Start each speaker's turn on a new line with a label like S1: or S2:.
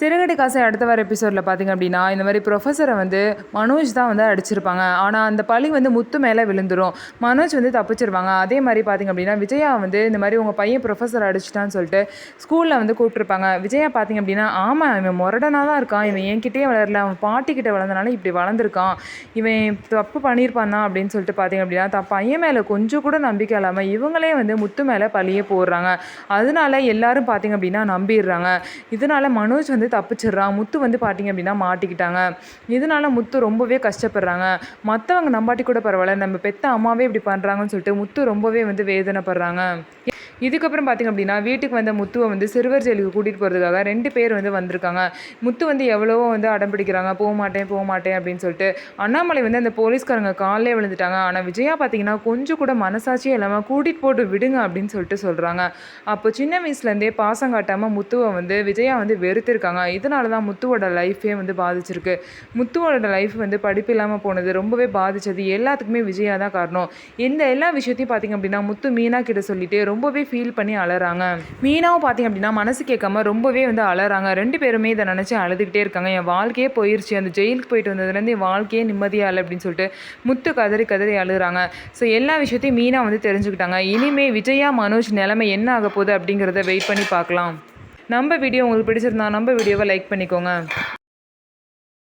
S1: சிறுகடி காசை அடுத்த வர எபிசோடில் பார்த்திங்க அப்படின்னா இந்த மாதிரி ப்ரொஃபஸரை வந்து மனோஜ் தான் வந்து அடிச்சிருப்பாங்க. ஆனால் அந்த பழி வந்து முத்து மேலே விழுந்துடும். மனோஜ் வந்து தப்பிச்சிருவாங்க. அதே மாதிரி பார்த்திங்க அப்படின்னா விஜயா வந்து இந்த மாதிரி உங்கள் பையன் ப்ரொஃபஸர் அடிச்சிட்டான்னு சொல்லிட்டு ஸ்கூலில் வந்து கூப்பிட்ருப்பாங்க. விஜயா பார்த்திங்க அப்படின்னா ஆமாம் இவன் முரடனாக தான் இருக்கான், இவன் என்கிட்டயே வளரல, அவன் பாட்டிக்கிட்ட வளர்ந்தனால இப்படி வளர்ந்துருக்கான், இவன் தப்பு பண்ணியிருப்பான் தான் அப்படின்னு சொல்லிட்டு பார்த்திங்க அப்படின்னா பையன் மேலே கொஞ்சம் கூட நம்பிக்கை இல்லாமல் இவங்களே வந்து முத்து மேலே பழியே போடுறாங்க. அதனால எல்லாரும் பார்த்திங்க அப்படின்னா நம்பிடுறாங்க. இதனால மனோஜ் வந்து தப்பிச்சிடுறான். முத்து வந்து பார்த்திங்க அப்படின்னா மாட்டிக்கிட்டாங்க. இதனால முத்து ரொம்பவே கஷ்டப்படுறாங்க. மற்றவங்க நம்பாட்டி கூட பரவாயில்ல, நம்ம பெத்த அம்மாவே இப்படி பண்ணுறாங்கன்னு சொல்லிட்டு முத்து ரொம்பவே வந்து வேதனைப்படுறாங்க. இதுக்கப்புறம் பார்த்திங்க அப்படின்னா வீட்டுக்கு வந்த முத்துவை வந்து சிறுவர் ஜெயிலுக்கு கூட்டிகிட்டு போகிறதுக்காக 2 பேர் வந்து வந்திருக்காங்க. முத்து வந்து எவ்வளவோ வந்து அடம் பிடிக்கிறாங்க, போக மாட்டேன் அப்படின்னு சொல்லிட்டு. அண்ணாமலை வந்து அந்த போலீஸ்காரங்க காலிலே விழுந்துட்டாங்க. ஆனால் விஜயா பார்த்திங்கன்னா கொஞ்சம் கூட மனசாட்சியே இல்லாமல் கூட்டிகிட்டு போட்டு விடுங்க அப்படின்னு சொல்லிட்டு சொல்கிறாங்க. அப்போ சின்ன வயசுலேருந்தே பாசம் காட்டாமல் முத்துவை வந்து விஜயா வந்து வெறுத்திருக்காங்க. இதனால தான் முத்துவோட லைஃபே வந்து பாதிச்சிருக்கு. முத்துவோட லைஃப் வந்து படிப்பு இல்லாமல் போனது, ரொம்பவே பாதித்தது எல்லாத்துக்குமே விஜயா தான் காரணம். இந்த எல்லா விஷயத்தையும் பார்த்திங்க அப்படின்னா முத்து மீனா கிட்ட சொல்லிட்டு ரொம்பவே ஃபீல் பண்ணி அழறாங்க. மீனாவும் பார்த்திங்க அப்படின்னா மனசு கேட்காம ரொம்பவே வந்து அழறாங்க. 2 பேருமே இதை நினச்சி அழுதுகிட்டே இருக்காங்க. என் வாழ்க்கையே போயிடுச்சு, அந்த ஜெயிலுக்கு போயிட்டு வந்ததுலேருந்து என் வாழ்க்கையே நிம்மதியாக இல்லை அப்படின்னு சொல்லிட்டு முத்து கதறி அழுகிறாங்க. ஸோ எல்லா விஷயத்தையும் மீனா வந்து தெரிஞ்சுக்கிட்டாங்க. இனிமேல் விஜயா மனோஜ் நிலைமை என்ன ஆக போகுது அப்படிங்கிறத வெயிட் பண்ணி பார்க்கலாம். நம்ம வீடியோ உங்களுக்கு பிடிச்சிருந்தா நம்ம வீடியோவை லைக் பண்ணிக்கோங்க.